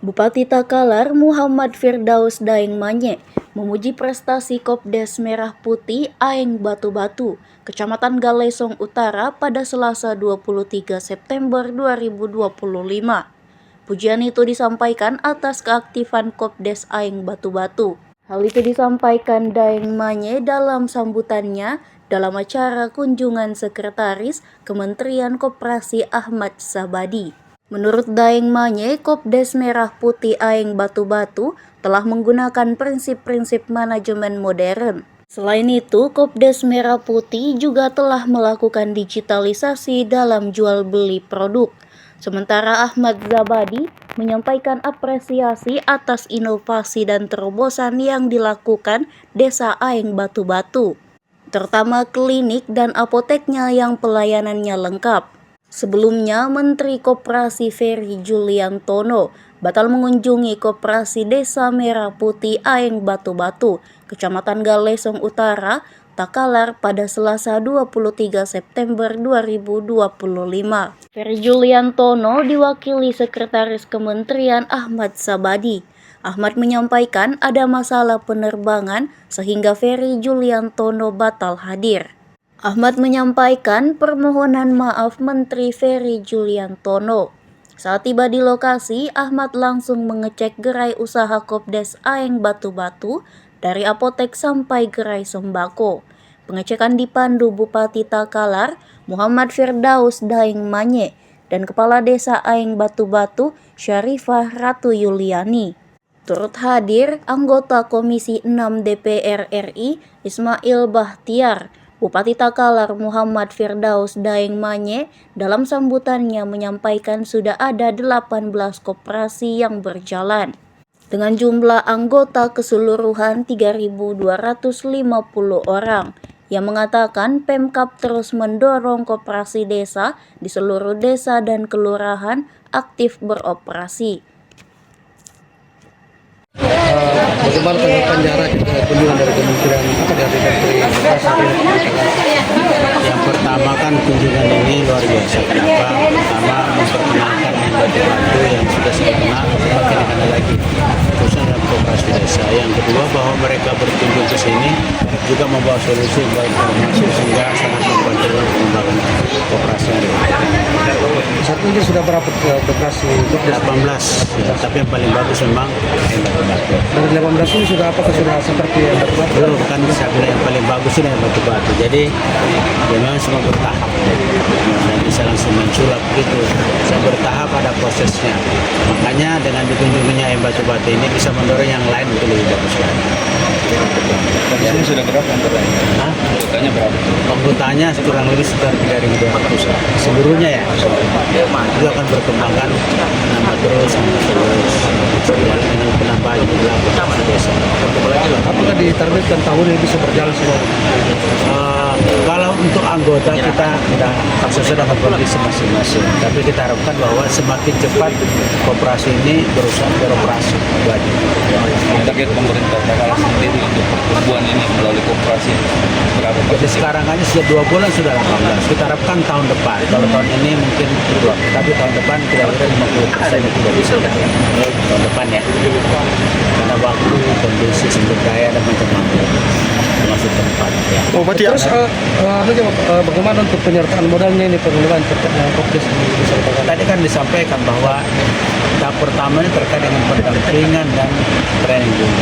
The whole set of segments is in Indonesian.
Bupati Takalar Muhammad Firdaus Daeng Manye memuji prestasi Kopdes Merah Putih Aeng Batu-Batu, Kecamatan Galesong Utara pada Selasa 23 September 2025. Pujian itu disampaikan atas keaktifan Kopdes Aeng Batu-Batu. Hal itu disampaikan Daeng Manye dalam sambutannya dalam acara kunjungan Sekretaris Kementerian Koperasi Ahmad Sabadi. Menurut Daeng Manye, Kopdes Merah Putih Aeng Batu-Batu telah menggunakan prinsip-prinsip manajemen modern. Selain itu, Kopdes Merah Putih juga telah melakukan digitalisasi dalam jual beli produk. Sementara Ahmad Sabadi menyampaikan apresiasi atas inovasi dan terobosan yang dilakukan Desa Aeng Batu-Batu, terutama klinik dan apoteknya yang pelayanannya lengkap. Sebelumnya, Menteri Koperasi Ferry Juliantono batal mengunjungi Koperasi Desa Merah Putih Aeng Batu-Batu, Kecamatan Galesong Utara, Takalar pada Selasa 23 September 2025. Ferry Juliantono diwakili Sekretaris Kementerian Ahmad Sabadi. Ahmad menyampaikan ada masalah penerbangan sehingga Ferry Juliantono batal hadir. Ahmad menyampaikan permohonan maaf Menteri Ferry Juliantono. Saat tiba di lokasi, Ahmad langsung mengecek gerai usaha Kopdes Aeng Batu-Batu dari apotek sampai gerai sembako. Pengecekan dipandu Bupati Takalar Muhammad Firdaus Daeng Manye dan Kepala Desa Aeng Batu-Batu Syarifah Ratu Yuliani. Turut hadir anggota Komisi 6 DPR RI Ismail Bahtiar. Bupati Takalar Muhammad Firdaus Daeng Manye dalam sambutannya menyampaikan sudah ada 18 koperasi yang berjalan dengan jumlah anggota keseluruhan 3.250 orang, yang mengatakan Pemkab terus mendorong koperasi desa di seluruh desa dan kelurahan aktif beroperasi. Bagaimana tanggapan jarak kunjungan dari Kementerian dari Menteri Koperasi? Yang pertama kan kunjungan ini luar biasa. Kenapa? Pertama memperkenalkan batu-batu yang sudah saya kenal, makin dikenal lagi, khususnya dalam koperasi desa. Yang kedua bahwa mereka berkunjung ke sini juga membawa solusi baik informasi sehingga sangat membantu pengembangan koperasi yang saat ini sudah berapa koperasi? 18, ya, tapi yang paling bagus memang batu-batu. Dari 18 ini sudah apakah sudah seperti yang batu-batu? Belum, kan saya bilang yang paling bagus ini yang batu-batu. Jadi ya memang semua bertahap. Saya bisa langsung menculap gitu. Saya bertahap ada prosesnya. Makanya dengan dikunjunginya yang batu-batu ini bisa mendorong yang lain untuk lebih bagus lagi. Di sini sudah berapa anggotanya? Anggotanya berapa? Anggotanya kurang lebih sekitar 3.200 seluruhnya ya. Itu akan berkembangkan nama terus. Dengan penambahan jumlah koperasi desa. Apakah ditargetkan tahun ini bisa berjalan semua? Kalau untuk anggota kita sudah sesuai dengan kondisi masing-masing, tapi kita harapkan bahwa semakin cepat koperasi ini berusaha beroperasi. Target pemerintah Takalar sendiri untuk pertumbuhan ini melalui koperasi berapa? Jadi sekarang aja sudah 2 bulan sudah 18. Kita harapkan tahun depan. Kalau tahun ini mungkin 2, tapi tahun depan kira-kira 50% itu sudah bisa. Tahun depan ya. Karena waktu, kondisi, sumber daya dan macam-macam. Termasuk tempat ya. Terus bagaimana untuk penyertaan modalnya ini pengelolaan Kopdes ini? Tadi kan disampaikan bahwa tahap pertama ini terkait dengan pendampingan dan training dulu.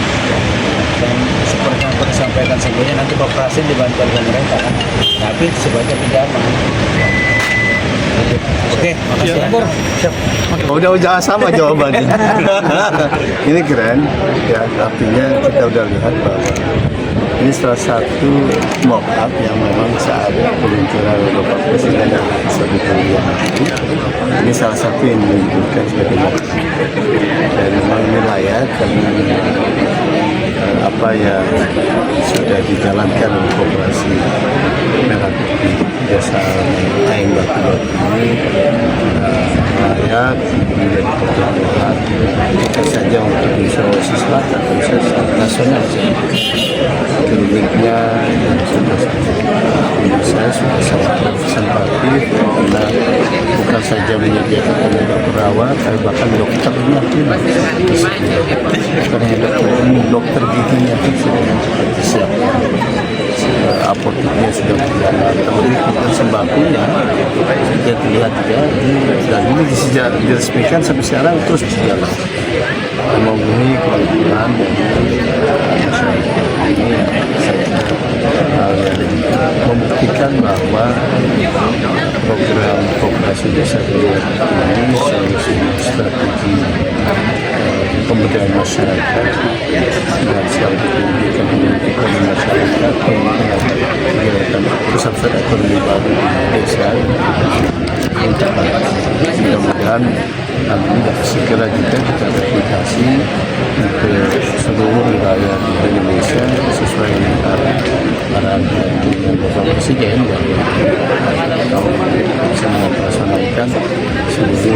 Dan seperti yang tadi disampaikan sebelumnya, nanti koperasi dibantu oleh pemerintah kan. Tapi sebagai pinjaman. Oke, makasih ya. Siap. Udah sama jawabannya. Ini keren, ya artinya kita udah lihat bahwa ini salah satu mock up yang memang saat peluncuran Bapak Presiden sebetulnya ini salah satu yang ditunjukkan sebagai mock up. Dan memang ini layak karena apa yang sudah dijalankan oleh Koperasi Merah Putih Desa Aeng Batu-Batu ini layak menjadi percontohan bukan saja untuk di Sulawesi Selatan, tapi nasional. Kliniknya Saya sudah sangat simpati karena bukan saja menyediakan tenaga perawat, tapi bahkan dokternya pun dokter giginya pun sudah disiapkan. Apoteknya sudah berjalan, terlebih kita sembakonya sudah terlihat ya, dan ini diresmikan sampai sekarang terus berjalan memenuhi kebutuhan masyarakat. Ini membuktikan bahwa program koperasi desa ini sebuah strategi pemberdayaan masyarakat dan siap pendidikan masyarakat, peningkatan pusat ekonomi baru di desa. Mudah-mudahan nanti dapat segera juga kita replikasi untuk seluruh wilayah di Indonesia sesuai dengan arahan Bapak Presiden dan bisa melaksanakan seluruh provinsi.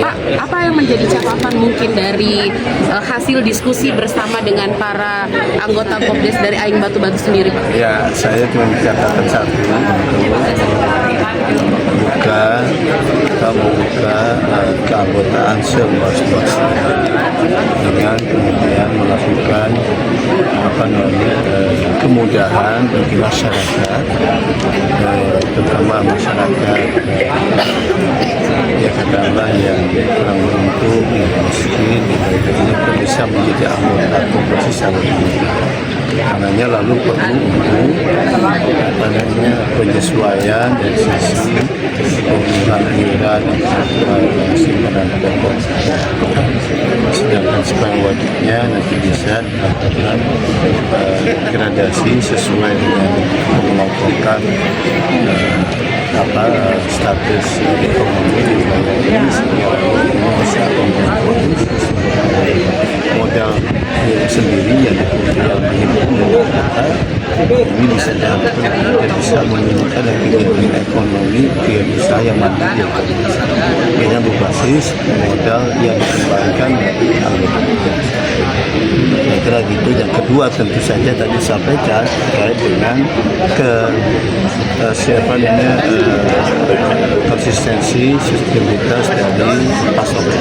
Pak, apa yang menjadi catatan mungkin dari hasil diskusi bersama dengan para anggota Kopdes dari Aing Batu-Batu sendiri, Pak? Ya, saya cuma mencatatkan satu, kita membuka keanggotaan seluas-luasnya dengan kemudian melakukan kemudahan bagi masyarakat, terutama masyarakat ya katakanlah yang kurang beruntung, yang miskin, yang bisa menjadi anggota koperasi secara karenanya lalu perlu penyesuaian dari sisi pemenuhan iuran simpanan pokok, sedangkan sekarang wajibnya nanti bisa dilakukan gradasi sesuai dengan pengelompokan status ekonomi di wilayah ini sehingga bisa modal sendiri yang ini bisa diangkat dan bisa meningkatkan kegiatan ekonomi via usaha yang mandiri dengan berbasis modal yang dikembangkan dari anggota. Saya kira gitu. Yang kedua tentu saja tadi sampaikan terkait dengan konsistensi sustenabilitas dari pasokan,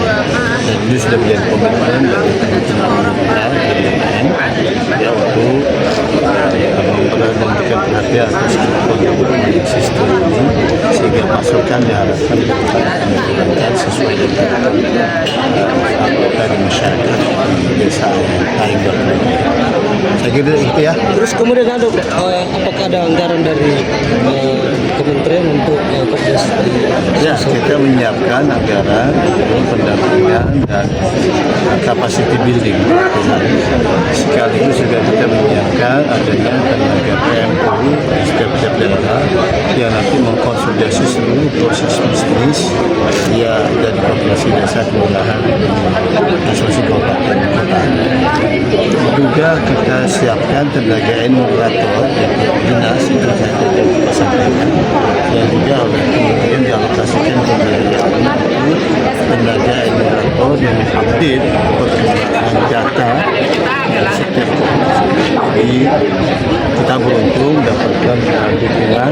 dan ini sudah menjadi komitmen dari teman-teman ya untuk memberikan perhatian atas penggunaan sistem ini sehingga pasokan diharapkan dikembangkan sesuai dengan dari masyarakat di desa Aing Batu-Batu. Saya kira itu ya. Terus kemudian ada apakah ada anggaran dari kementerian untuk Kopdes? Ya, kita menyiapkan anggaran untuk pendampingan dan capacity building. Sekaligus juga kita menyiapkan adanya tenaga PMU di setiap daerah yang nanti mengkonsolidasi seluruh proses bisnis ya dari koperasi desa kelurahan asosiasi kabupaten kota. Juga kita siapkan tenaga moderator dinas itu saya sampaikan yang juga oleh kemudian dialokasikan tenaga moderator yang update perkembangan data setiap jadi kita beruntung dapatkan dukungan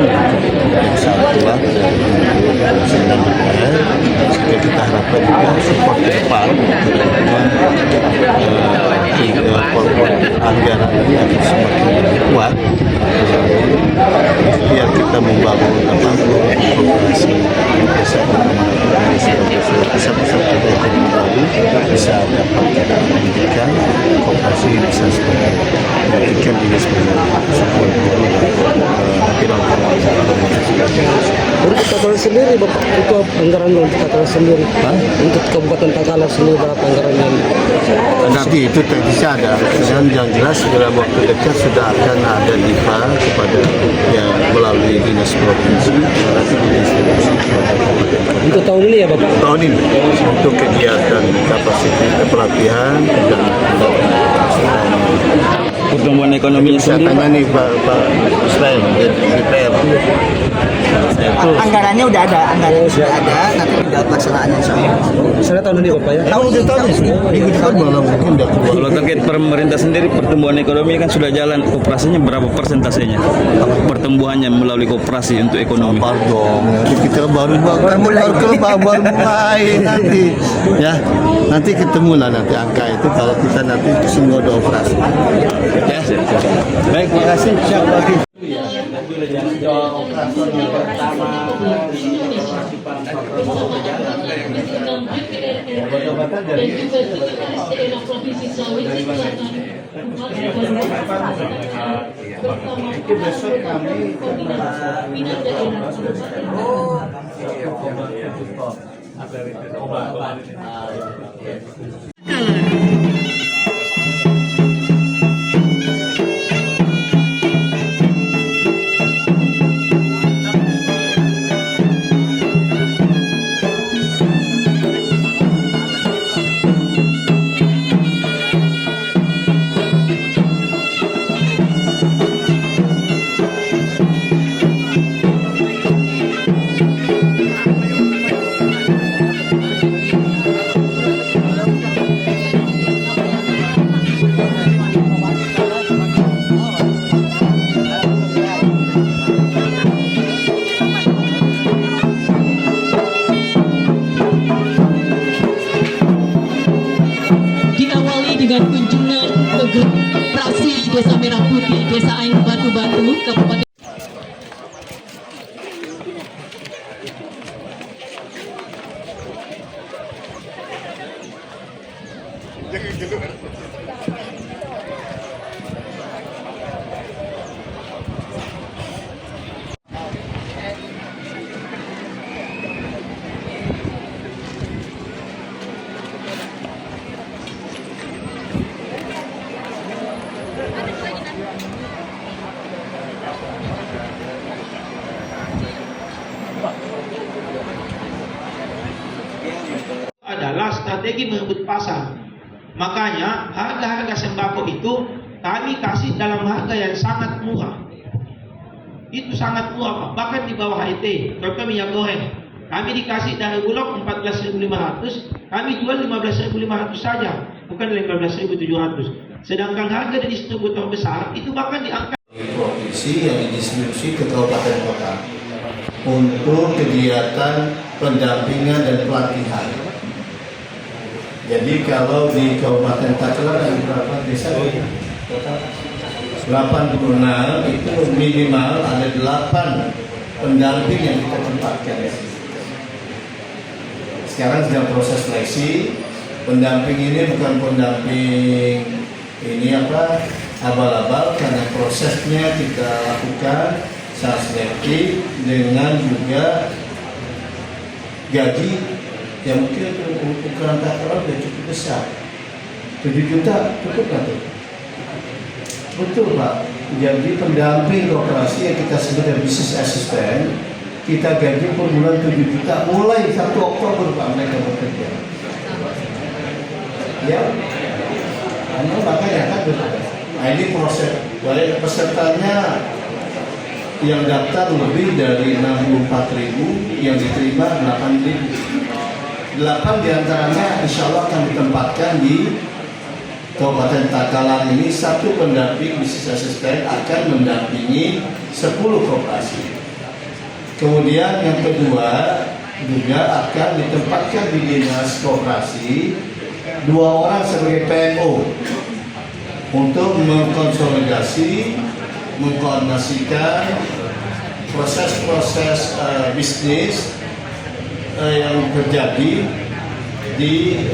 yang sangat kuat dari sembilan DPR sehingga kita harapkan juga support ke depan anggaran ini akan semakin kuat biar kita membangun koperasi desa pusat-pusat ekonomi baru bisa dapat kita pendidikan koperasi bisa sebagai pendidikan juga sebagai sebuah guru Untuk Takalar sendiri, Bapak, itu anggaran untuk Takalar sendiri? Untuk Kabupaten Takalar sendiri berapa anggaran yang? Nanti itu teknisnya ada, dan yang jelas dalam waktu dekat sudah akan ada DIPA kepada yang melalui dinas provinsi Untuk tahun ini ya, Bapak? tahun ini untuk kegiatan kapasitas pelatihan dan Pertumbuhan ekonomi saya tanya nih Pak Israel DPR Anggarannya udah ada, nanti tinggal pelaksanaannya. Misalnya tahun ini Bapak ya? Tahu udah tahu minggu depan malah mungkin udah keluar. Kalau terkait pemerintah sendiri, pertumbuhan ekonomi kan sudah jalan, koperasinya berapa persentasenya? Pertumbuhannya melalui koperasi untuk ekonomi. Sabar dong, nanti kita baru mulai nanti, ya nanti ketemu lah nanti angka itu kalau kita nanti semua udah operasi. Ya, baik, Makasih, siap lagi. Diawali dengan kunjungan ke operasi Desa Merah Putih, Desa Aing Batu-Batu, Kabupaten. Adalah strategi merebut pasar. Makanya harga-harga sembako itu kami kasih dalam harga yang sangat murah. Itu sangat murah Pak, bahkan di bawah HET. Contoh minyak goreng, kami dikasih dari Bulog 14.500, kami jual 15.500 saja, bukan 15.700. Sedangkan harga dari distributor besar itu bahkan di angka Provinsi yang didistribusi ke kabupaten kota untuk kegiatan pendampingan dan pelatihan. Jadi kalau di Kabupaten Takalar ada berapa desa? 86 itu minimal ada 8 pendamping yang kita tempatkan. Sekarang sedang proses seleksi. Pendamping ini bukan pendamping ini abal-abal, karena prosesnya kita lakukan secara selektif dengan juga gaji yang mungkin untuk ukuran Takalar sudah cukup besar. 7 juta cukup nggak tuh? Betul Pak. Jadi pendamping koperasi yang kita sebut dengan business assistant, kita gaji per bulan 7 juta mulai 1 Oktober Pak mereka bekerja. Ya, makanya kan betul. Nah ini proses. Dari pesertanya yang daftar lebih dari 64.000, yang diterima 8.000. 8 diantaranya insya Allah akan ditempatkan di Kabupaten Takalar ini. 1 pendamping bisnis asisten akan mendampingi 10 koperasi. Kemudian yang kedua juga akan ditempatkan di dinas koperasi 2 orang sebagai PMO untuk mengkonsolidasi, mengkoordinasikan proses-proses bisnis yang terjadi di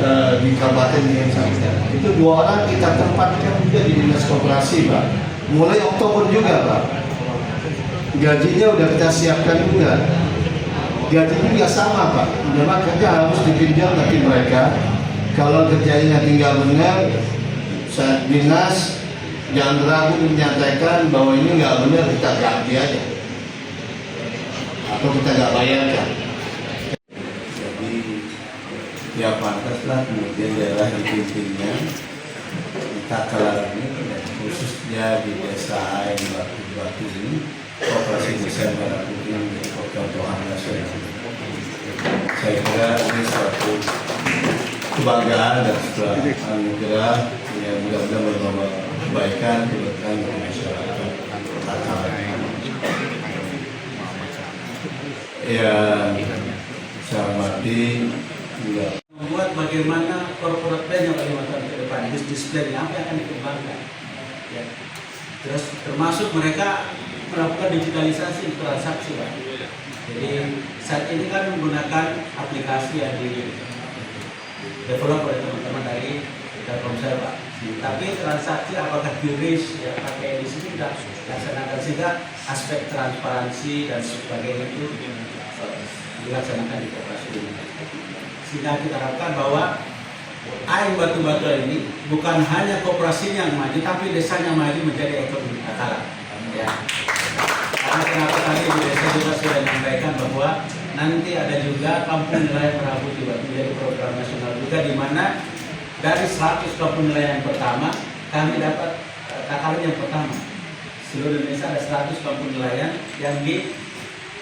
kabupaten yang sama. Itu 2 orang kita tempatkan juga di dinas koperasi Pak. Mulai Oktober juga Pak. Gajinya udah kita siapkan juga. Gajinya juga sama Pak. Memang kerja harus dipinjam nanti mereka. Kalau kerjanya tinggal benar, saat dinas jangan ragu menyatakan bahwa ini nggak benar, kita ganti aja. Atau kita nggak bayarkan. Ya pantaslah kemudian daerah dipimpinnya di Takalar ini, khususnya di desa Aing Batu-Batu ini, Koperasi Desa Merah Putih menjadi contohan nasional. Saya kira ini suatu kebanggaan dan setelah anugerah yang mudah-mudahan membawa kebaikan bagi masyarakat Takalar. Ya, saya hormati juga Membuat bagaimana corporate plan yang 5 tahun ke depan, business plan apa yang akan dikembangkan. Ya. Terus termasuk mereka melakukan digitalisasi transaksi. Pak. Jadi saat ini kan menggunakan aplikasi yang di develop oleh teman-teman dari Telkomsel, Pak. Tapi transaksi apakah QRIS ya pakai di sini tidak dilaksanakan, sehingga aspek transparansi dan sebagainya itu dilaksanakan di koperasi ini. Sehingga kita harapkan bahwa Aing Batu-Batu ini bukan hanya koperasinya yang maju, tapi desanya maju menjadi ekonomi Takalar. Ya. Karena kenapa tadi di desa juga sudah menyampaikan bahwa nanti ada juga kampung nelayan Merabu juga menjadi program nasional juga, di mana dari 100 kampung nelayan pertama kami dapat Takalar yang pertama. Seluruh Indonesia ada 100 kampung nelayan yang di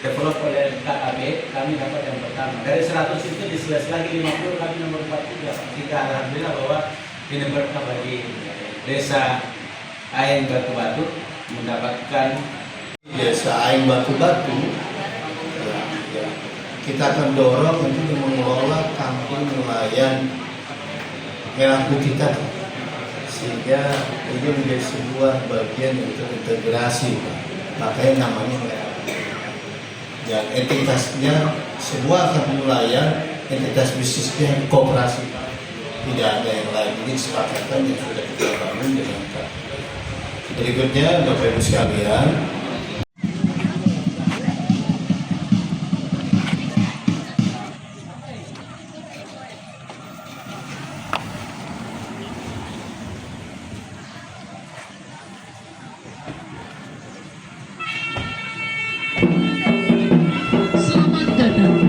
develop oleh KKP, kami dapat yang pertama. Dari 100 itu diseleksi lagi 50, kami nomor 43. Jika alhamdulillah bahwa ini berkah bagi desa Aing Batu-Batu mendapatkan desa Aing Batu-Batu. Ya, kita akan dorong untuk mengelola kampung nelayan Merah Putih tadi, sehingga ini menjadi sebuah bagian untuk integrasi. Makanya namanya Merah Putih. Dan entitasnya semua kampung nelayan, entitas bisnisnya koperasi, tidak ada yang lain. Ini kesepakatan yang sudah kita bangun dengan KKP. Berikutnya Bapak Ibu sekalian, Selamat datang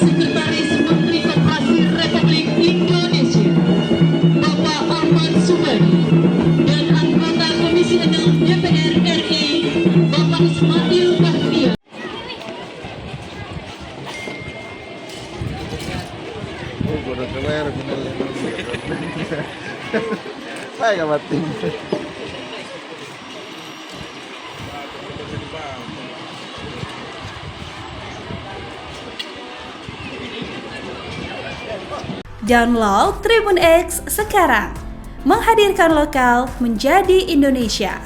Sekretaris Menteri Koperasi Republik Indonesia Bapak Ahmad Subadi dan anggota Komisi 6 DPR RI Bapak Ismail Bahtiar. Download Tribun X sekarang, menghadirkan lokal menjadi Indonesia.